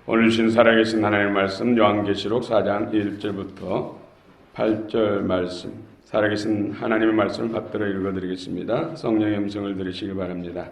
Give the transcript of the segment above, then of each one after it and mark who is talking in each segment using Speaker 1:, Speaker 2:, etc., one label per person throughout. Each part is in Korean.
Speaker 1: 오늘 주신 살아계신 하나님의 말씀 요한계시록 4장 1절부터 8절 말씀, 살아계신 하나님의 말씀을 받들어 읽어드리겠습니다. 성령의 음성을 들으시기 바랍니다.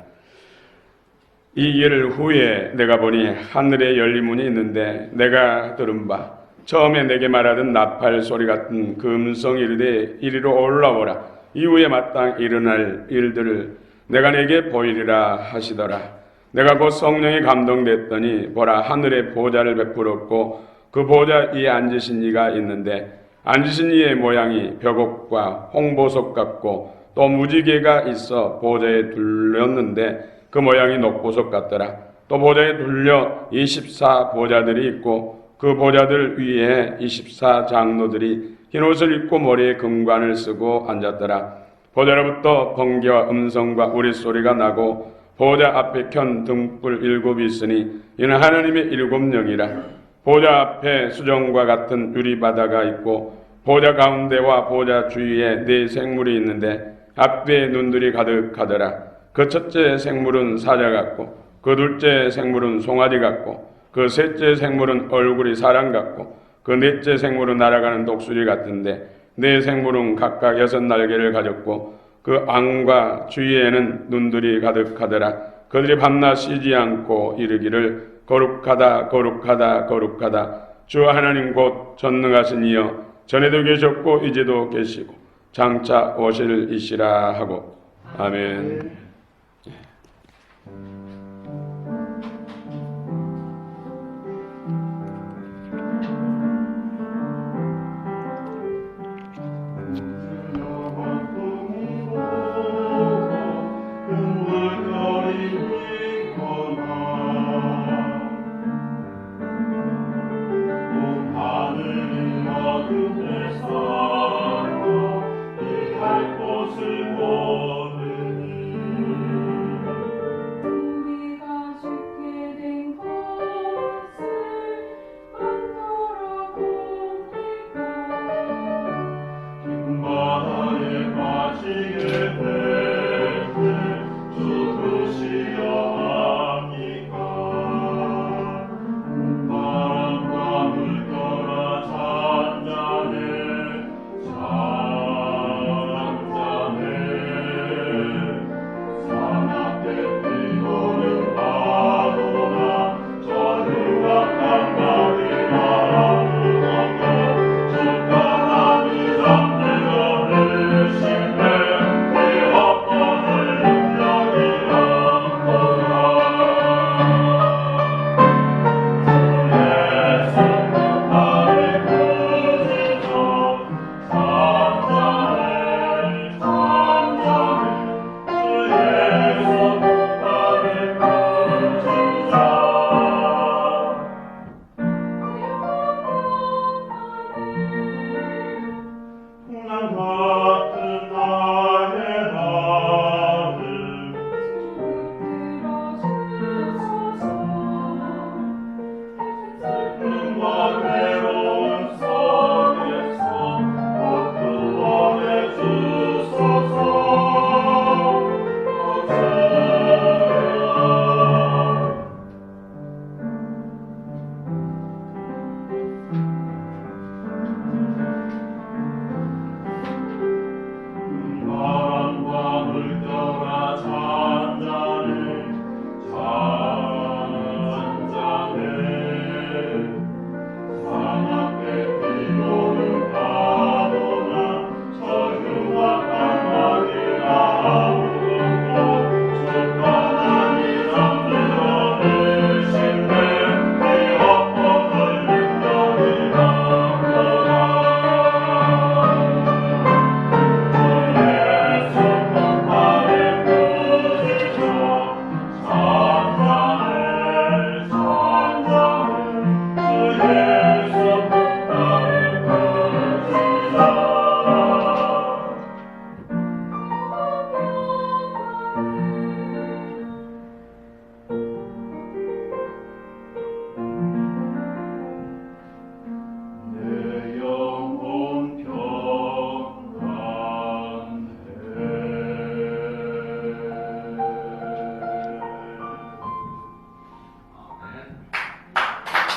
Speaker 1: 이 일 후에 내가 보니 하늘에 열린 문이 있는데 내가 들은 바 처음에 내게 말하던 나팔 소리 같은 그 음성이 이르되 이리로 올라오라. 이후에 마땅 일어날 일들을 내가 내게 보이리라 하시더라. 내가 곧 성령에 감동됐더니 보라, 하늘에 보좌를 베풀었고 그 보좌 위에 앉으신 이가 있는데 앉으신 이의 모양이 벽옥과 홍보석 같고 또 무지개가 있어 보좌에 둘렸는데 그 모양이 녹보석 같더라. 또 보좌에 둘려 24 보좌들이 있고 그 보좌들 위에 24 장로들이 흰옷을 입고 머리에 금관을 쓰고 앉았더라. 보좌로부터 번개와 음성과 우레소리가 나고 보좌 앞에 켠 등불 7이 있으니 이는 하나님의 7영이라. 보좌 앞에 수정과 같은 유리바다가 있고 보좌 가운데와 보좌 주위에 4 생물이 있는데 앞에 눈들이 가득하더라. 그 첫째 생물은 사자 같고 그 둘째 생물은 송아지 같고 그 셋째 생물은 얼굴이 사람 같고 그 넷째 생물은 날아가는 독수리 같은데 4 생물은 각각 6 날개를 가졌고 그 안과 주위에는 눈들이 가득하더라. 그들이 밤낮 쉬지 않고 이르기를 거룩하다 거룩하다 거룩하다 주 하나님 곧 전능하신 이여, 전에도 계셨고 이제도 계시고 장차 오실 이시라 하고. 아멘.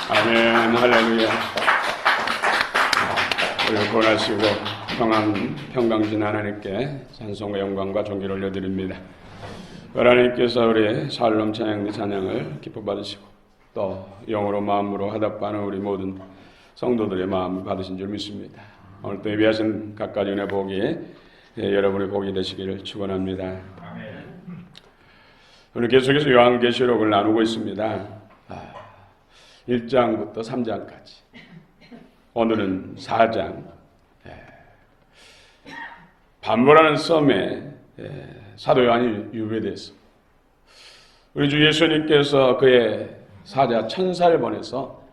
Speaker 1: 아멘. 할렐루야. 우리 권하시고 평강진 하나님께 찬송과 영광과 존귀를 올려드립니다. 하나님께서 우리 샬롬 찬양대 찬양을 기뻐 받으시고 또 영으로 마음으로 화답하는 우리 모든 성도들의 마음을 받으신 줄 믿습니다. 오늘 또 예비하신 각가지 은혜 복이 여러분의 복이 되시기를 축원합니다. 오늘 계속해서 요한계시록을 나누고 있습니다. 1장부터 3장까지. 오늘은 4장. 반모라는 섬에 사도 요한이 유배돼서 우리 주 예수님께서 그의 사자 천사를 보내서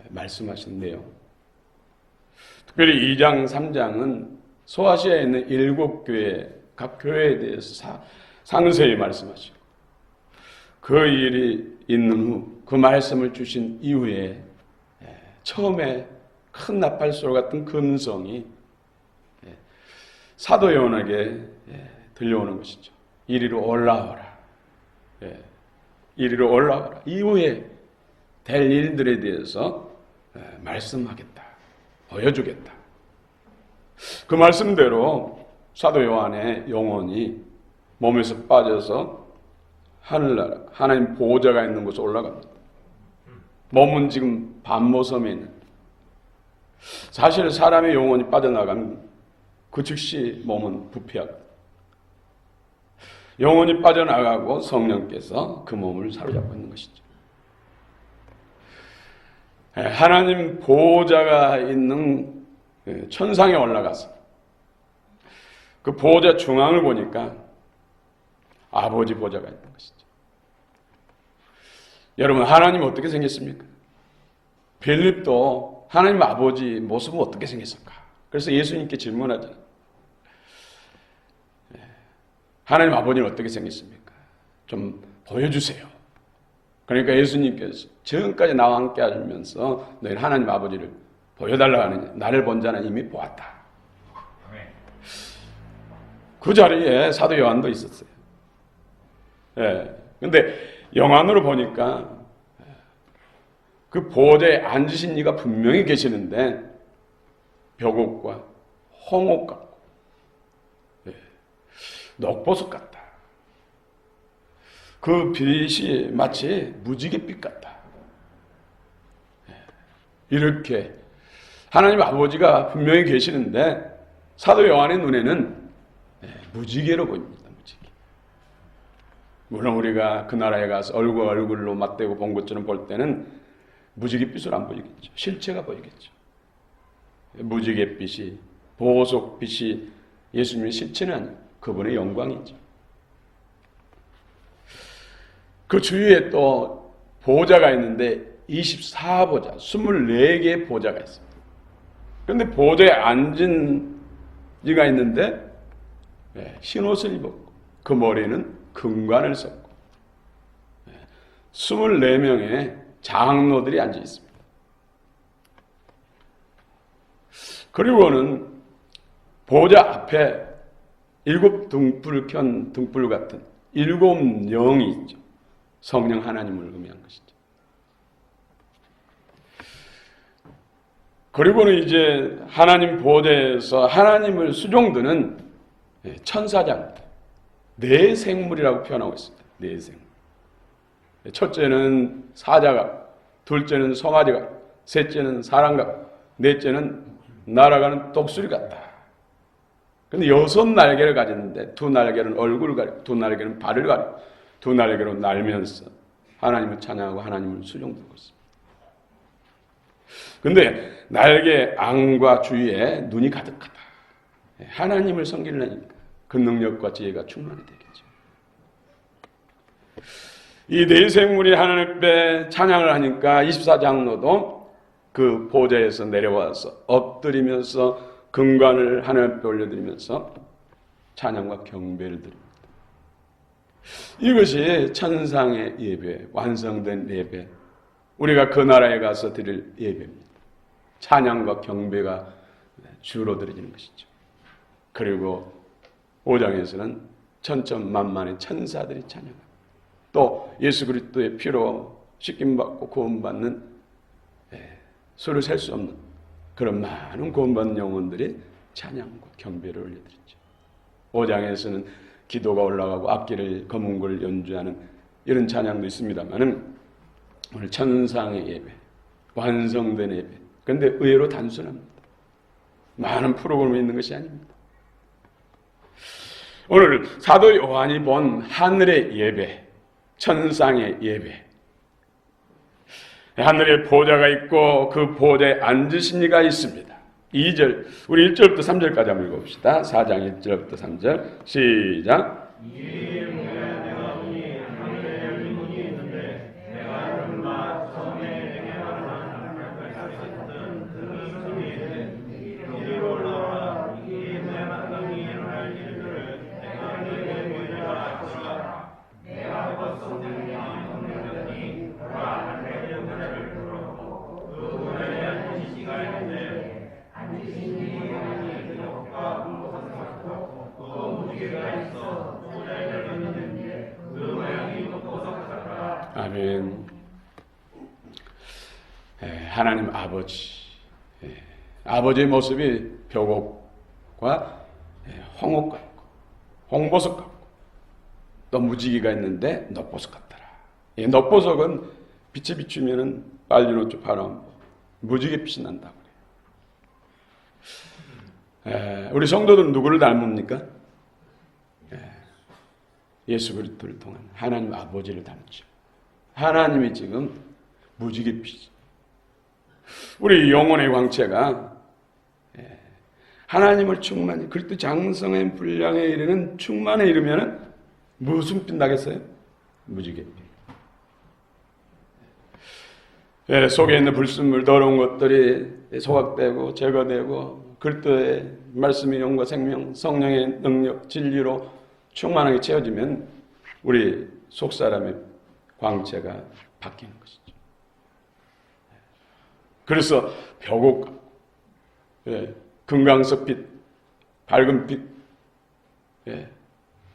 Speaker 1: 말씀하신 내용. 특별히 2장, 3장은 소아시아에 있는 7교회, 각 교회에 대해서 상세히 말씀하시고 그 일이 있는 후 그 말씀을 주신 이후에 처음에 큰 나팔소리 같은 금성이 사도 요한에게 들려오는 것이죠. 이리로 올라오라. 이리로 올라오라. 이후에 될 일들에 대해서 말씀하겠다. 보여주겠다. 그 말씀대로 사도 요한의 영혼이 몸에서 빠져서 하늘나라, 하나님 보호자가 있는 곳에 올라갑니다. 몸은 지금 반모섬에 있는. 사실 사람의 영혼이 빠져나가면 그 즉시 몸은 부패하고 영혼이 빠져나가고 성령께서 그 몸을 사로잡고 있는 것이죠. 하나님 보호자가 있는 천상에 올라가서 그 보호자 중앙을 보니까 아버지 보호자가 있는 것이죠. 여러분, 하나님 어떻게 생겼습니까? 빌립도 하나님 아버지 모습은 어떻게 생겼을까? 그래서 예수님께 질문하잖아요. 하나님 아버지는 어떻게 생겼습니까? 좀 보여주세요. 그러니까 예수님께서 지금까지 나와 함께 하시면서 너희는 하나님 아버지를 보여달라고 하느냐. 나를 본 자는 이미 보았다. 그 자리에 사도 요한도 있었어요. 근데 영안으로 보니까 그 보호자에 앉으신 이가 분명히 계시는데 벽옥과 홍옥 같고 녹보석 같다. 그 빛이 마치 무지갯빛 같다. 이렇게 하나님 아버지가 분명히 계시는데 사도 요한의 눈에는 무지개로 보입니다. 물론 우리가 그 나라에 가서 얼굴로 맞대고 본 것처럼 볼 때는 무지갯빛으로 안 보이겠죠. 실체가 보이겠죠. 무지갯빛이, 보석빛이 예수님의 실체는 아니고 그분의 영광이죠. 그 주위에 또 보호자가 있는데 24보좌, 24개의 보호자가 있습니다. 그런데 보호자에 앉은 이가 있는데 흰옷을 입었고 그 머리는 금관을 썼고 24명의 장로들이 앉아 있습니다. 그리고는 보호자 앞에 7 등불을 켠 등불 같은 7 영이 있죠. 성령 하나님을 의미한 것이죠. 그리고는 이제 하나님 보호자에서 하나님을 수종드는 천사장, 네 생물이라고 표현하고 있습니다. 네 생물. 첫째는 사자가, 둘째는 송아지가, 셋째는 사람과, 넷째는 날아가는 독수리 같다. 근데 6 날개를 가졌는데 2 날개는 얼굴을 가리고 2 날개는 발을 가리고 2 날개로 날면서 하나님을 찬양하고 하나님을 수종들고 있습니다. 근데 날개 안과 주위에 눈이 가득하다. 하나님을 섬기려니까 그 능력과 지혜가 충만히 되겠죠. 이 네 생물이 하나님 앞에 찬양을 하니까 24장로도 그 보좌에서 내려와서 엎드리면서 금관을 하나님 앞에 올려드리면서 찬양과 경배를 드립니다. 이것이 천상의 예배, 완성된 예배, 우리가 그 나라에 가서 드릴 예배입니다. 찬양과 경배가 주로 드려지는 것이죠. 그리고 5장에서는 천천만만의 천사들이 찬양합니다. 또 예수 그리스도의 피로 씻김받고 구원받는 수를 셀 수 없는 그런 많은 구원받은 영혼들이 찬양과 경배를 올려드렸죠. 5장에서는 기도가 올라가고 악기를 거문고를 연주하는 이런 찬양도 있습니다만은 오늘 천상의 예배, 완성된 예배. 그런데 의외로 단순합니다. 많은 프로그램이 있는 것이 아닙니다. 오늘 사도 요한이 본 하늘의 예배, 천상의 예배. 하늘에 보좌가 있고 그 보좌에 앉으신 이가 있습니다. 2절, 우리 1절부터 3절까지 한번 읽어봅시다. 4장 1절부터 3절 시작. 아멘. 하나님 아버지, 아버지의 모습이 벽옥과 홍옥 같고 홍보석 같고 또 무지개가 있는데 넛보석 같더라. 넛보석은 빛에 비추면은 빨리노초 바람 무지개 빛이 난다고 그래요. 우리 성도들은 누구를 닮습니까? 예수 그리스도를 통한 하나님 아버지를 닮죠. 하나님이 지금 무지개빛. 우리 영혼의 광채가 하나님을 충만히 그리스도 장성의 분량에 이르는 충만에 이르면 무슨 빛 나겠어요? 무지개빛. 속에 있는 불순물 더러운 것들이 소각되고 제거되고 그리스도의 말씀의 영과 생명 성령의 능력 진리로 충만하게 채워지면 우리 속사람의 광채가 바뀌는 것이죠. 그래서 벽옥, 금강석 빛, 밝은 빛,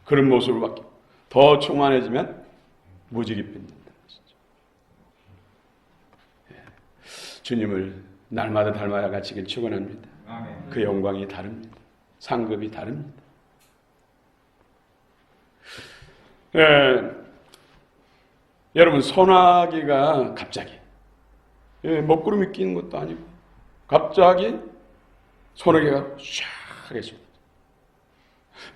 Speaker 1: 그런 모습으로 바뀌고 더 충만해지면 무지개 빛난다는 것이죠. 주님을 날마다 닮아야 가시길 축원합니다. 그 영광이 다릅니다. 상급이 다릅니다. 여러분 소나기가 갑자기 먹구름이 끼는 것도 아니고 갑자기 소나기가 샥 하게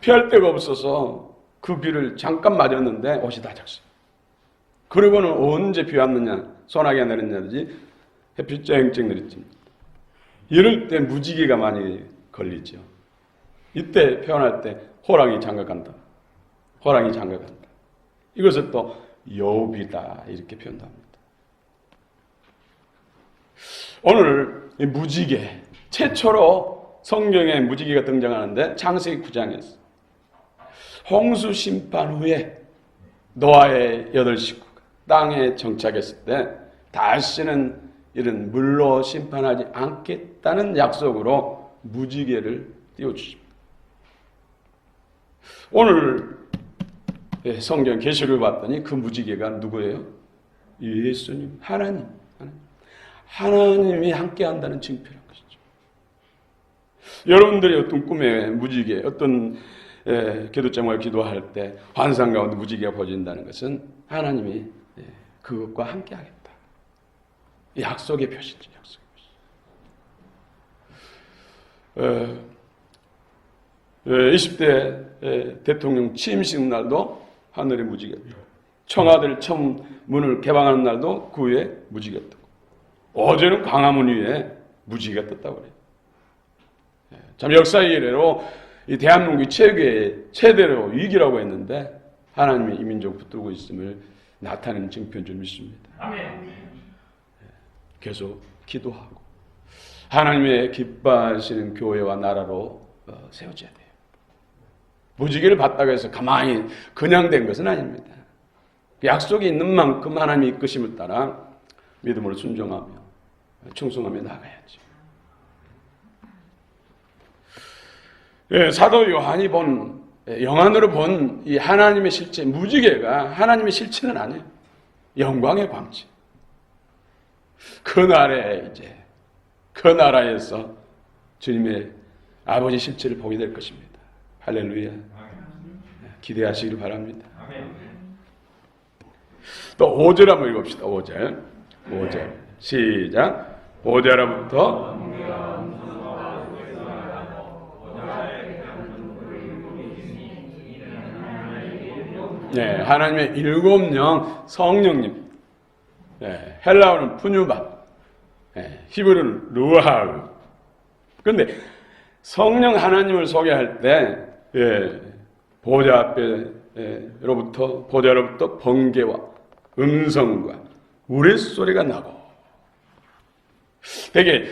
Speaker 1: 피할 데가 없어서 그 비를 잠깐 맞았는데 옷이 다 젖었어요. 그리고는 언제 비 왔느냐 소나기가 내렸냐든지 햇빛 쨍쨍 내렸지. 이럴 때 무지개가 많이 걸리죠. 이때 표현할 때 호랑이 장가간다. 호랑이 장가간다. 이것을 또 여우비다 이렇게 표현합니다. 오늘 이 무지개 최초로 성경에 무지개가 등장하는데 창세기 9장에서 홍수 심판 후에 노아의 8 식구가 땅에 정착했을 때 다시는 이런 물로 심판하지 않겠다는 약속으로 무지개를 띄워주십니다. 오늘 성경 계시를 봤더니 그 무지개가 누구예요? 예수님, 하나님. 하나님이 함께한다는 증표란 것이죠. 여러분들이 어떤 꿈에 무지개, 어떤 기도장을 기도할 때 환상 가운데 무지개가 보여진다는 것은 하나님이 그것과 함께하겠다. 약속의 표시죠. 약속의 표시. 20대 대통령 취임식 날도 하늘에 무지개 뜨고 청와대를 처음 문을 개방하는 날도 그 위에 무지개 뜨고 어제는 광화문 위에 무지개가 떴다고 그래요. 참 역사의 이래로 이 대한민국이 최대로 위기라고 했는데 하나님이 이민족 붙들고 있음을 나타내는 증표인 줄 믿습니다. 아멘. 계속 기도하고 하나님의 기뻐하시는 교회와 나라로 세워져야 돼요. 무지개를 받다고 해서 가만히 그냥 된 것은 아닙니다. 약속이 있는 만큼 하나님의 이끄심을 따라 믿음으로 순종하며 충성하며 나가야죠. 사도 요한이 본 영안으로 본 이 하나님의 실체, 무지개가 하나님의 실체는 아니에요. 영광의 광채. 그날에 이제 그 나라에서 주님의 아버지 실체를 보게 될 것입니다. 할렐루야. 기대하시길 바랍니다. 또 5절 한번 읽읍시다. 5절 시작. 보좌로부터 하나님의 일곱 영 성령님, 헬라어는 푸뉴마, 히브리는 루하우. 그런데 성령 하나님을 소개할 때 보좌로부터 번개와 음성과 우레소리가 나고, 되게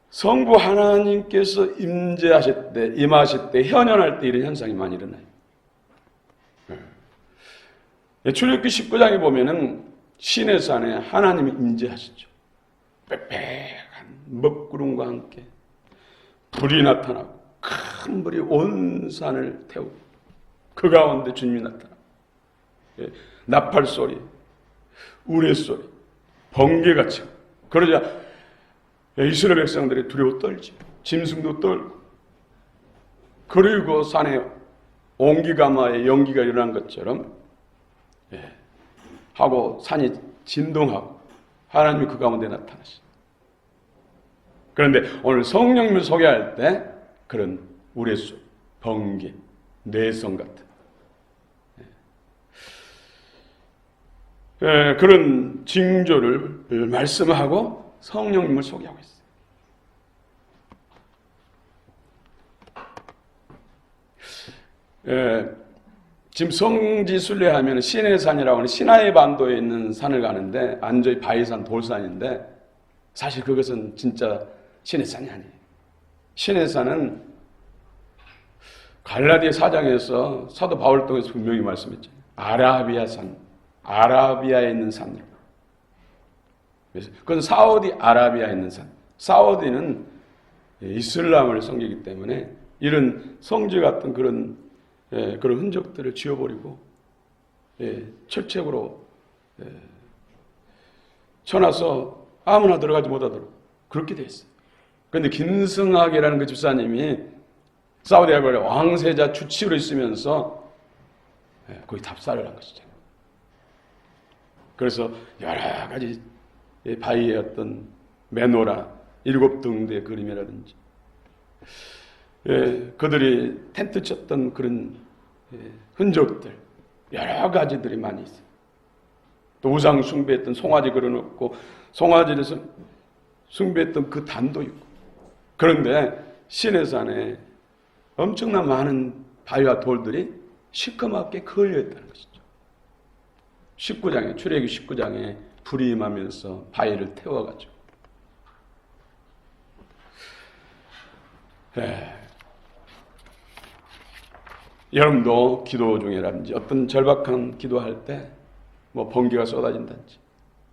Speaker 1: 성부 하나님께서 임하실 때, 현현할 때 이런 현상이 많이 일어나요. 출애굽기 19장에 보면은 시내산에 하나님이 임재하시죠. 빽빽한 먹구름과 함께 불이 나타나고 큰 불이 온 산을 태우고 그 가운데 주님이 나타나고 나팔 소리, 우레 소리, 번개가 치고 그러자 이스라엘 백성들이 두려워 떨지. 짐승도 떨고. 그리고 산에 온기가마에 연기가 일어난 것처럼 하고 산이 진동하고 하나님이 그 가운데 나타나시. 그런데 오늘 성령님을 소개할 때 그런 우레소, 번개, 내성 같은 그런 징조를 말씀하고 성령님을 소개하고 있어요. 지금 성지순례하면 시내산이라고 하는 시나이 반도에 있는 산을 가는데 안저히 바위산 돌산인데 사실 그것은 진짜 시내산이 아니에요. 시내산은 갈라디아 4장에서 사도 바울 통해서 분명히 말씀했잖아요. 아라비아 산, 아라비아에 있는 산으로. 그건 사우디 아라비아에 있는 산. 사우디는 이슬람을 섬기기 때문에 이런 성지 같은 그런 흔적들을 지워버리고 철책으로 쳐놔서 아무나 들어가지 못하도록 그렇게 돼 있어요. 그런데 김승학이라는 그 집사님이 사우디아라비아 왕세자 주치로 있으면서 거기 답사를 한 것이죠. 그래서 여러 가지 바위의 어떤 메노라, 7등대의 그림이라든지 그들이 텐트 쳤던 그런 흔적들 여러 가지들이 많이 있어요. 또 우상 숭배했던 송아지 그려놓고 송아지를 숭배했던 그 단도 있고. 그런데 시내산에 엄청난 많은 바위와 돌들이 시커멓게 걸려있다는 것이죠. 19장에 출애굽기 19장에 불이 임하면서 바위를 태워가지고 여러분도 기도 중이라든지 어떤 절박한 기도할 때 뭐 번개가 쏟아진다든지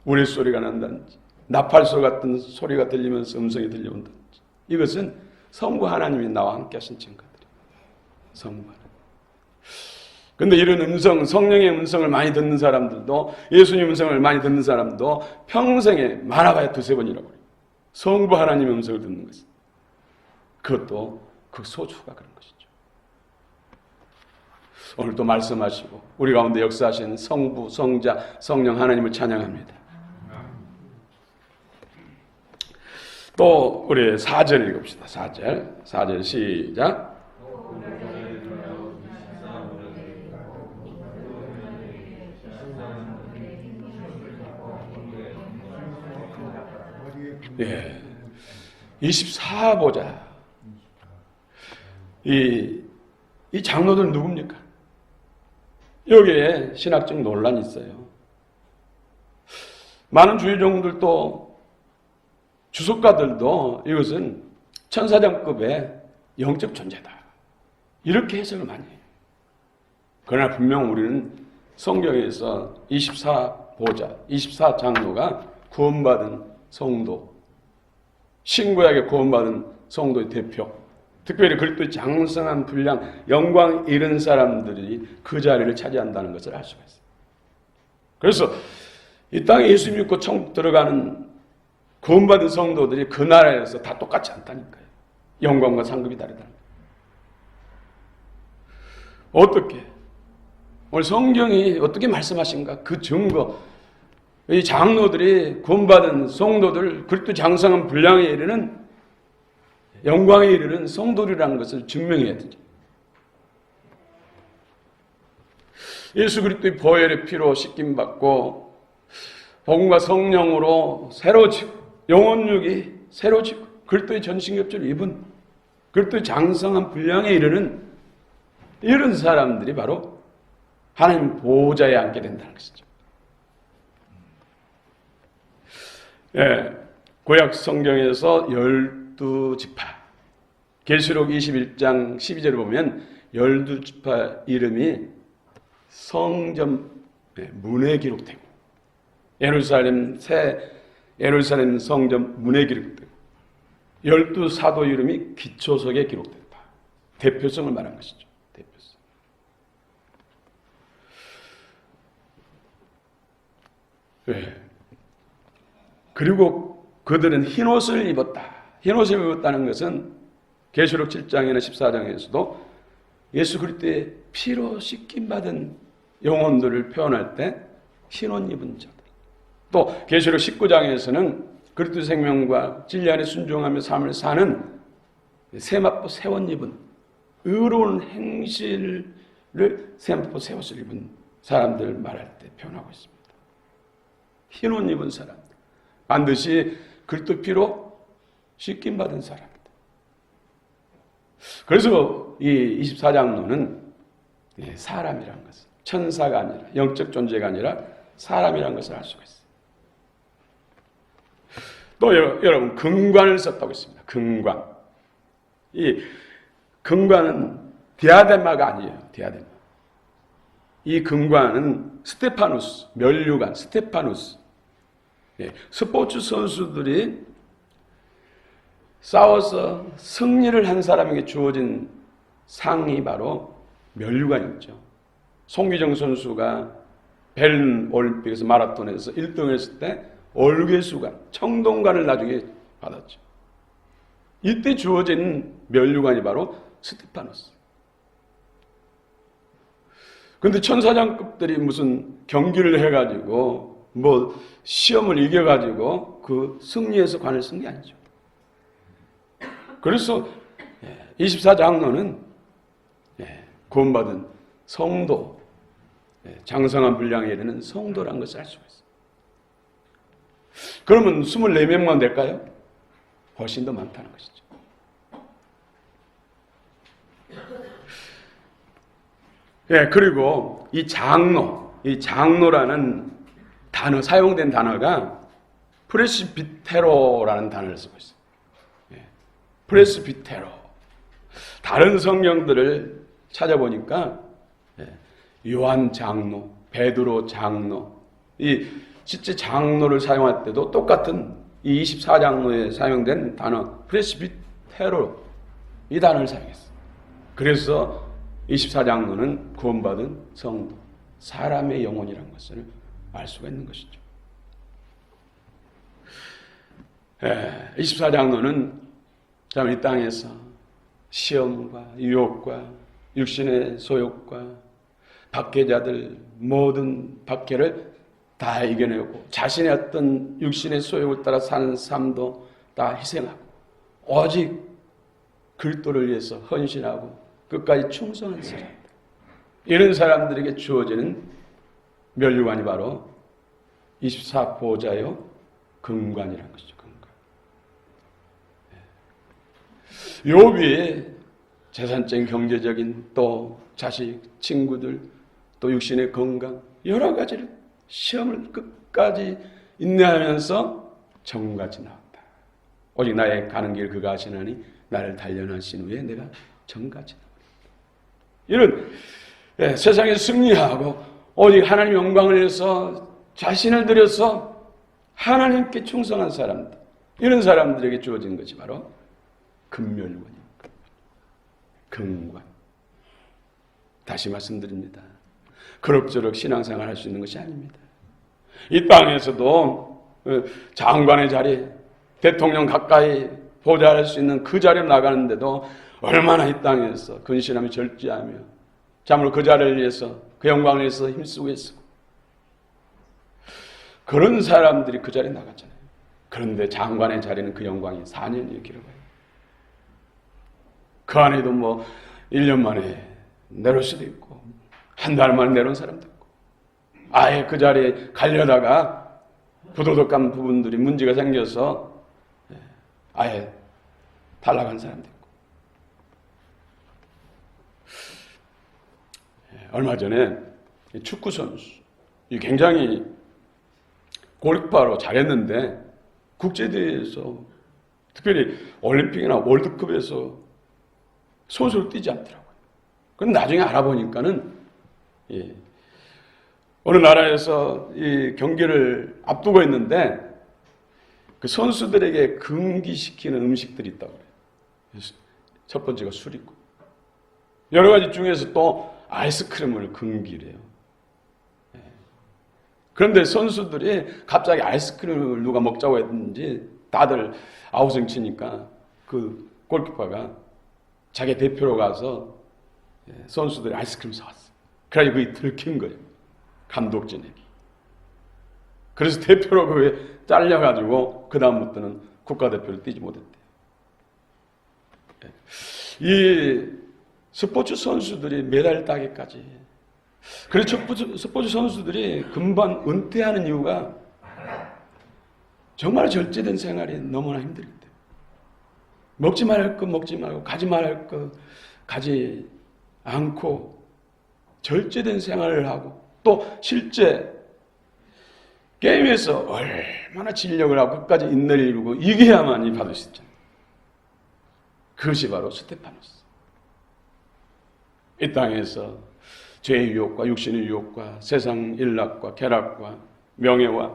Speaker 1: 우레소리가 난다든지 나팔소 같은 소리가 들리면서 음성이 들려온다든지 이것은 성부 하나님이 나와 함께 하신 증거들이에요. 성부 하나님. 그런데 이런 음성, 성령의 음성을 많이 듣는 사람들도 예수님 음성을 많이 듣는 사람도 평생에 많아봐야 2-3번이라고 그래요. 성부 하나님의 음성을 듣는 것은. 그것도 그 소주가 그런 것이죠. 오늘 또 말씀하시고 우리 가운데 역사하시는 성부, 성자, 성령 하나님을 찬양합니다. 또 우리 4절 읽읍시다. 4절 시작. 예, 24보좌. 이 장로들은 누굽니까? 여기에 신학적 논란이 있어요. 많은 주의종들도 주석가들도 이것은 천사장급의 영적 존재다. 이렇게 해석을 많이 해요. 그러나 분명 우리는 성경에서 24보좌, 24장로가 구원받은 성도, 신구약에 구원받은 성도의 대표, 특별히 그리스도의 장성한 분량, 영광 잃은 사람들이 그 자리를 차지한다는 것을 알 수가 있어요. 그래서 이 땅에 예수 믿고 천국 들어가는 구원받은 성도들이 그 나라에서 다 똑같지 않다니까요. 영광과 상급이 다르다. 어떻게? 오늘 성경이 어떻게 말씀하신가? 그 증거, 이 장로들이 구원받은 성도들, 그리스도 장성한 분량에 이르는 영광에 이르는 성도들이라는 것을 증명해야 되죠. 예수 그리스도의 보혈의 피로 씻김받고 복음과 성령으로 새로워지고 영혼육이 새로워지고 그리스도의 전신갑주를 입은 그리스도의 장성한 분량에 이르는 이런 사람들이 바로 하나님 보좌에 앉게 된다는 것이죠. 예, 구약 성경에서 12지파, 계시록 21장 12절을 보면 12지파 이름이 성전 문에 기록되고 예루살렘 성전 문에 기록되고 12사도 이름이 기초석에 기록된다. 대표성을 말한 것이죠. 대표성. 네. 그리고 그들은 흰옷을 입었다. 흰옷을 입었다는 것은 계시록 7장이나 14장에서도 예수 그리스도의 피로 씻김받은 영혼들을 표현할 때 흰옷 입은 자들. 또 계시록 19장에서는 그리스도 생명과 진리 안에 순종하며 삶을 사는 세마포 새옷 입은 의로운 행실을 세마포 새옷을 입은 사람들을 말할 때 표현하고 있습니다. 흰옷 입은 사람들. 반드시 그리스도 피로 씻김받은 사람들. 그래서 이 24장로는 사람이라는 것을 천사가 아니라 영적 존재가 아니라 사람이라는 것을 알 수가 있어요. 또 여러분 금관을 썼다고 했습니다. 금관. 이 금관은 디아데마가 아니에요. 디아데마. 이 금관은 스테파누스, 면류관, 스테파누스. 스포츠 선수들이 싸워서 승리를 한 사람에게 주어진 상이 바로 면류관이었죠. 송기정 선수가 베를린 올림픽에서 마라톤에서 1등을 했을 때 얼궤수관, 청동관을 나중에 받았죠. 이때 주어진 면류관이 바로 스테파노스. 그런데 천사장급들이 무슨 경기를 해가지고 뭐 시험을 이겨가지고 그 승리해서 관을 쓴 게 아니죠. 그래서 24장로는 구원받은 성도, 장성한 분량에 이르는 성도라는 것을 알 수가 있어요. 그러면 24명만 될까요? 훨씬 더 많다는 것이죠. 그리고 이 장로라는 단어, 사용된 단어가 프레스비테로라는 단어를 쓰고 있어요. 프레스비테로. 다른 성경들을 찾아보니까 요한 장로, 베드로 장로, 이 실제 장로를 사용할 때도 똑같은 이 24장로에 사용된 단어 프레스비테로 이 단어를 사용했어요. 그래서 24장로는 구원받은 성도, 사람의 영혼이라는 것을 알 수가 있는 것이죠. 24장로는 이 땅에서 시험과 유혹과 육신의 소욕과 박해자들 모든 박해를 다 이겨내고 자신의 어떤 육신의 소욕을 따라 사는 삶도 다 희생하고 오직 그리스도를 위해서 헌신하고 끝까지 충성한 사람들, 이런 사람들에게 주어지는 면류관이 바로 24보좌요 금관이라는 것이죠. 금관. 욥이 재산적인, 경제적인, 또 자식, 친구들, 또 육신의 건강, 여러 가지를 시험을 끝까지 인내하면서 정같이 나왔다. 오직 나의 가는 길 그가 아시나니 나를 단련하신 후에 내가 정같이 나왔다. 이런 세상에 승리하고 오직 하나님 영광을 위해서 자신을 들여서 하나님께 충성한 사람들, 이런 사람들에게 주어진 것이 바로 금면관입니다. 금관. 다시 말씀드립니다. 그럭저럭 신앙생활 할 수 있는 것이 아닙니다. 이 땅에서도 장관의 자리, 대통령 가까이 보좌할 수 있는 그 자리로 나가는데도 얼마나 이 땅에서 근신하며 절제하며 참으로 그 자리를 위해서 그 영광을 위해서 힘쓰고 있었고 그런 사람들이 그 자리에 나갔잖아요. 그런데 장관의 자리는 그 영광이 4년이 길어가요. 그 안에도 뭐 1년 만에 내려올 수도 있고 한 달 만에 내려온 사람도 있고 아예 그 자리에 가려다가 부도덕한 부분들이 문제가 생겨서 아예 탈락한 사람도 있고 얼마 전에 축구 선수 굉장히 골키퍼로 잘했는데 국제대회에서 특별히 올림픽이나 월드컵에서 선수를 뛰지 않더라고요. 그럼 나중에 알아보니까는 어느 나라에서 이 경기를 앞두고 있는데 그 선수들에게 금기시키는 음식들이 있다고 그래요. 첫 번째가 술이고 여러 가지 중에서 또 아이스크림을 금기래요. 그런데 선수들이 갑자기 아이스크림을 누가 먹자고 했는지 다들 아우성 치니까 그 골키퍼가 자기 대표로 가서 선수들이 아이스크림 사왔어요. 그래가지고 그게 들킨 거예요. 감독진에게. 그래서 대표로 그게 잘려가지고 그 다음부터는 국가대표를 뛰지 못했대요. 이 스포츠 선수들이 메달 따기까지 그래서 스포츠 선수들이 금방 은퇴하는 이유가 정말 절제된 생활이 너무나 힘들기 때문에 먹지 말할 거 먹지 말고 가지 말할 거 가지 않고 절제된 생활을 하고 또 실제 게임에서 얼마나 진력을 하고 끝까지 인내를 이루고 이겨야만이 받을 수 있잖아요. 그것이 바로 스테파노스. 이 땅에서 죄의 유혹과 육신의 유혹과 세상 일락과 쾌락과 명예와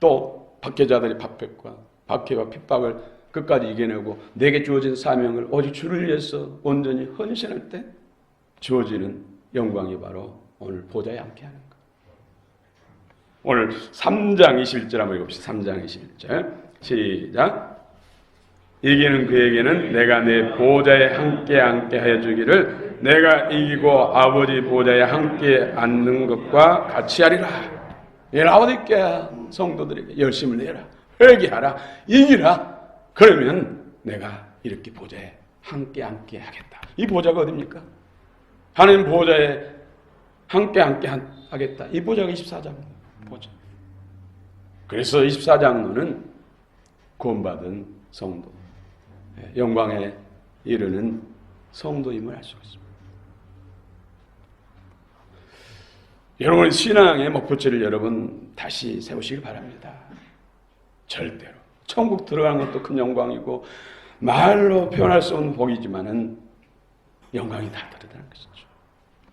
Speaker 1: 또 박해자들의 박해과 핍박을 끝까지 이겨내고 내게 주어진 사명을 오직 주를 위해서 온전히 헌신할 때 주어지는 영광이 바로 오늘 보좌에 앉게 하는 것. 오늘 3장 21절 한번 읽읍시다. 3장 21절 시작. 이기는 그에게는 내가 내 보좌에 함께 앉게 하여 주기를 내가 이기고 아버지 보좌에 함께 앉는 것과 같이 하리라. 이 라오디게아 성도들에게 열심을 내라. 회개하라. 이기라. 그러면 내가 이렇게 보좌에 함께 앉게 하겠다. 이 보좌가 어디입니까? 하나님 보좌에 함께 하겠다. 이 보좌가 24장 보좌. 그래서 24장로는 구원받은 성도, 영광에 이르는 성도임을 알 수가 있습니다. 여러분의 신앙의 목표치를 여러분 다시 세우시길 바랍니다. 절대로. 천국 들어가는 것도 큰 영광이고 말로 표현할 수 없는 복이지만은 영광이 다 다르다는 것이죠.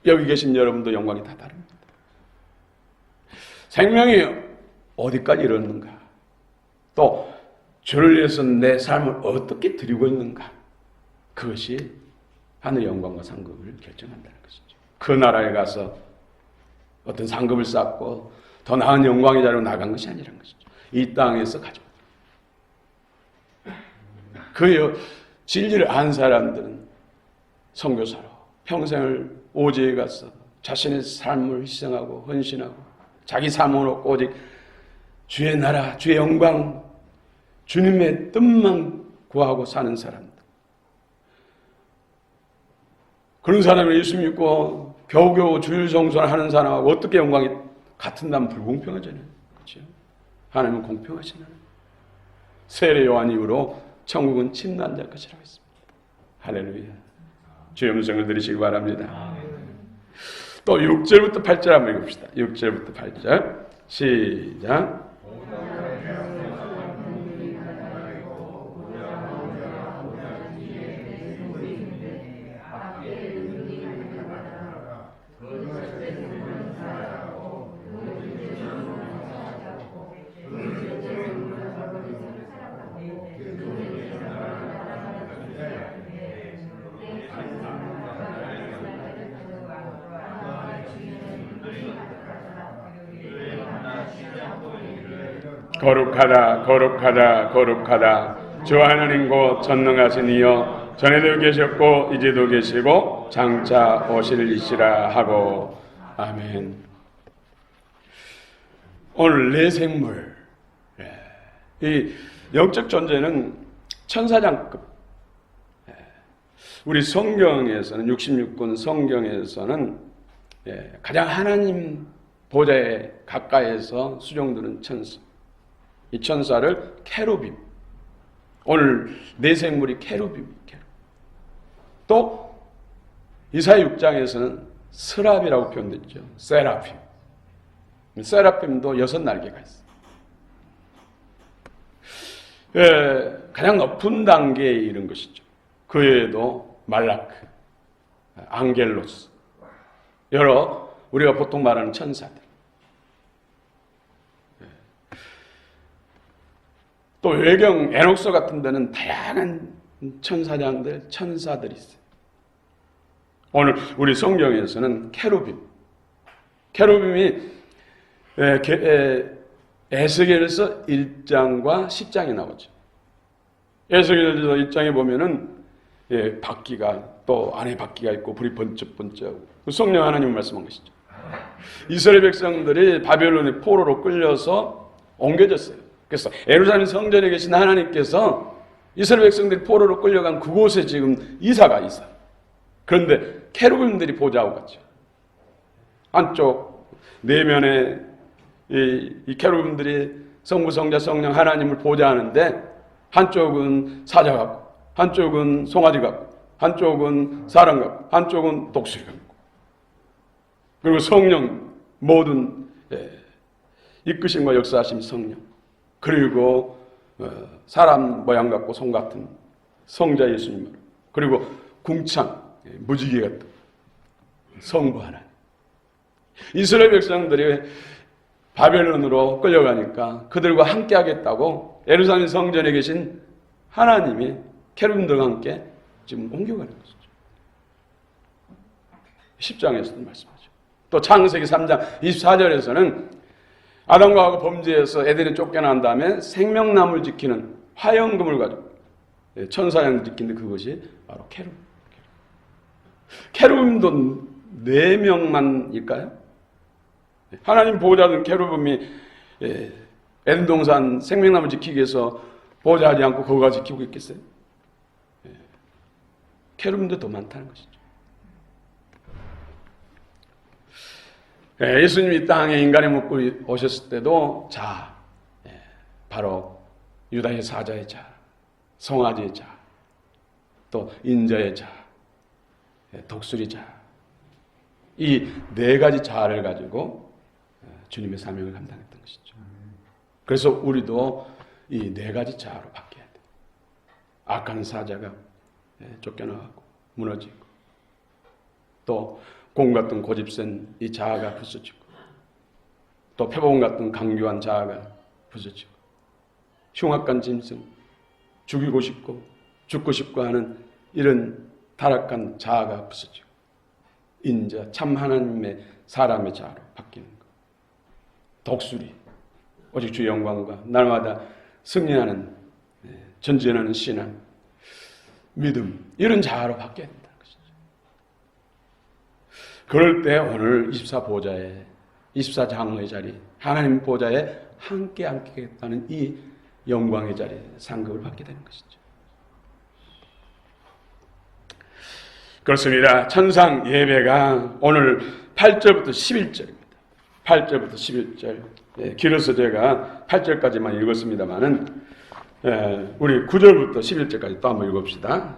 Speaker 1: 여기 계신 여러분도 영광이 다 다릅니다. 생명이 어디까지 이르는가? 또 주를 위해서 내 삶을 어떻게 드리고 있는가? 그것이 하늘의 영광과 상급을 결정한다는 것이죠. 그 나라에 가서 어떤 상급을 쌓고 더 나은 영광의 자리로 나간 것이 아니라는 것이죠. 이 땅에서 가지고 그 진리를 안 사람들은 선교사로 평생을 오지에 가서 자신의 삶을 희생하고 헌신하고 자기 삶으로 오직 주의 나라, 주의 영광, 주님의 뜻만 구하고 사는 사람들. 그런 사람이 예수 믿고 겨우겨우 주일 정선하는 사람하고 어떻게 영광이 같은다면 불공평하잖아요. 그렇죠? 하나님은 공평하시나요? 세례 요한 이후로 천국은 침난자 것이라고 했습니다. 할렐루야. 주의 음성을 들으시기 바랍니다. 또 6절부터 8절 한번 읽읍시다. 6절부터 8절 시작. 거룩하다 거룩하다 거룩하다 주 하나님 곧 전능하신 이여 전에도 계셨고 이제도 계시고 장차 오실 이시라 하고 아멘. 오늘 내 생물, 이 영적 존재는 천사장급. 우리 성경에서는 66권 성경에서는 가장 하나님 보좌에 가까이에서 수종드는 천사, 이 천사를 케루빔. 오늘 내 생물이 케루빔. 또 이사야 6장에서는 스랍이라고 표현됐죠. 세라핌. 세라핌도 6날개가 있어요. 가장 높은 단계에 이른 것이죠. 그 외에도 말라크, 앙겔로스, 여러 우리가 보통 말하는 천사들. 또 외경 에녹서 같은 데는 다양한 천사장들, 천사들이 있어요. 오늘 우리 성경에서는 케루빔. 케루빔이 에스겔에서 1장과 10장에 나오죠. 에스겔에서 1장에 보면은 바퀴가 또 안에 바퀴가 있고 불이 번쩍번쩍하고 성령 하나님 말씀한 것이죠. 이스라엘 백성들이 바벨론의 포로로 끌려서 옮겨졌어요. 그래서 예루살렘 성전에 계신 하나님께서 이스라엘 백성들이 포로로 끌려간 그곳에 지금 이사가 있어요. 그런데 케루빔들이 보좌하고 갔죠. 한쪽 내면에 이 케루빔들이 성부, 성자, 성령 하나님을 보좌하는데 한쪽은 사자 같고 한쪽은 송아지 같고 한쪽은 사람 같고 한쪽은 독수리 같고 그리고 성령 모든 이끄심과 역사하심 성령 그리고 사람 모양 같고 송 같은 성자 예수님 그리고 궁창 무지개 같은 성부 하나님. 이스라엘 백성들이 바벨론으로 끌려가니까 그들과 함께 하겠다고 예루살렘 성전에 계신 하나님이 케루빔들과 함께 지금 옮겨가는 것이죠. 10장에서도 말씀하죠. 또 창세기 3장 24절에서는 아담과 하와 범죄해서 에덴에 쫓겨난 다음에 생명나무를 지키는 화영금을 가지고 천사장을 지키는데 그것이 바로 케루빔. 케루빔도 4명만일까요? 하나님 보호자는 케루빔이 에덴 동산 생명나무 지키기 위해서 보호자하지 않고 그거가 지키고 있겠어요? 케루빔도 더 많다는 것이죠. 예수님이 이 땅에 인간의 목을 오셨을 때도 자, 바로 유다의 사자의 자, 송아지의 자, 또 인자의 자, 독수리 자, 이 4가지 자를 가지고 주님의 사명을 감당했던 것이죠. 그래서 우리도 이 4가지 자로 바뀌어야 돼요. 악한 사자가 쫓겨나가고 무너지고 또 곰 같은 고집센 이 자아가 부서지고 또 표범 같은 강교한 자아가 부서지고 흉악한 짐승 죽이고 싶고 죽고 싶고 하는 이런 타락한 자아가 부서지고 인자 참 하나님의 사람의 자아로 바뀌는 것. 독수리 오직 주의 영광과 날마다 승리하는 전진하는 신앙 믿음 이런 자아로 바뀌어야 된다는 것이죠. 그럴 때 오늘 24보좌에 24장로의 자리 하나님 보좌에 함께 앉겠다는 이 영광의 자리에 상급을 받게 되는 것이죠. 그렇습니다. 천상 예배가 오늘 8절부터 11절입니다. 8절부터 11절 길어서 제가 8절까지만 읽었습니다마는 우리 9절부터 11절까지 또 한번 읽읍시다.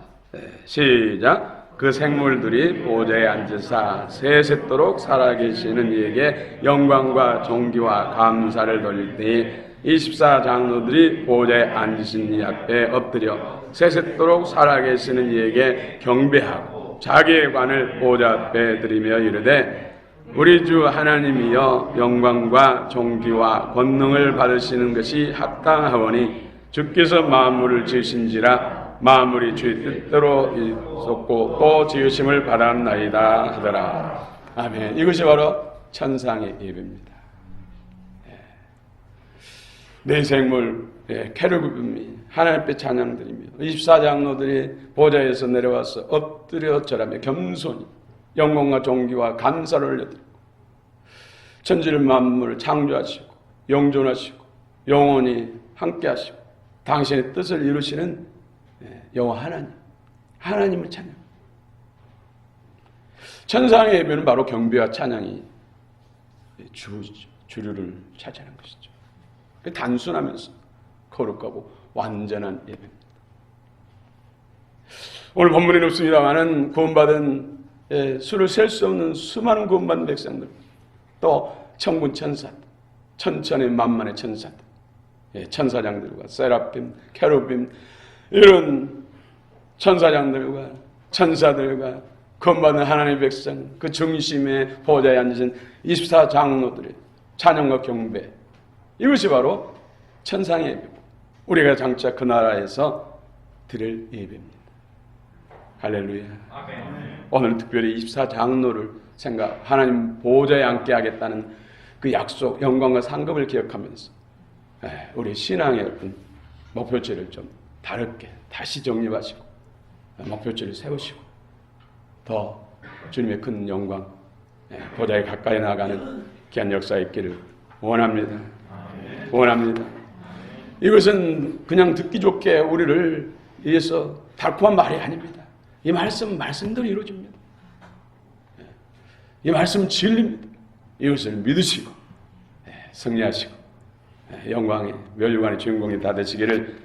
Speaker 1: 시작. 그 생물들이 보좌에 앉으사 세세토록 살아계시는 이에게 영광과 존귀와 감사를 돌릴 때에 24장로들이 보좌에 앉으신 이 앞에 엎드려 세세토록 살아계시는 이에게 경배하고 자기의 관을 보좌 앞에 드리며 이르되 우리 주 하나님이여 영광과 존귀와 권능을 받으시는 것이 합당하오니 주께서 만물을 지으신지라 만물이 주의 뜻대로 있었고 또 지으심을 받았나이다 하더라. 아멘. 이것이 바로 천상의 예배입니다. 네 생물 케르비움이 하나님 앞에 찬양드리며 24장로들이 보좌에서 내려와서 엎드려 절하며 겸손히 영광과 존귀와 감사를 올려드리고 천지를 만물을 창조하시고 영존하시고 영원히 함께하시고 당신의 뜻을 이루시는 여호와 하나님을 찬양. 천상의 예배는 바로 경배와 찬양이 주류를 차지하는 것이죠. 단순하면서 거룩하고 완전한 예배입니다. 오늘 본문에는 없습니다만은 구원받은 수를 셀 수 없는 수많은 구원받은 백성들, 또 천군 천사들, 천천의 만만의 천사들, 천사장들과 세라핌, 케루빔 이런 천사장들과 천사들과 구원받은 하나님의 백성, 그 중심에 보좌에 앉으신 24장로들의 찬양과 경배, 이것이 바로 천상의 예배고 우리가 장차 그 나라에서 드릴 예배입니다. 할렐루야. 아멘. 오늘 특별히 24장로를 생각, 하나님 보좌에 앉게 하겠다는 그 약속, 영광과 상급을 기억하면서 우리 신앙의 어떤 목표치를 좀 다르게 다시 정립하시고 목표치를 세우시고 더 주님의 큰 영광, 보좌에 가까이 나가는 귀한 역사 있기를 원합니다. 원합니다. 이것은 그냥 듣기 좋게 우리를 위해서 달콤한 말이 아닙니다. 이 말씀은 말씀대로 이루어집니다. 이 말씀은 진리입니다. 이것을 믿으시고 승리하시고 영광의 멸류관의 주인공이 다 되시기를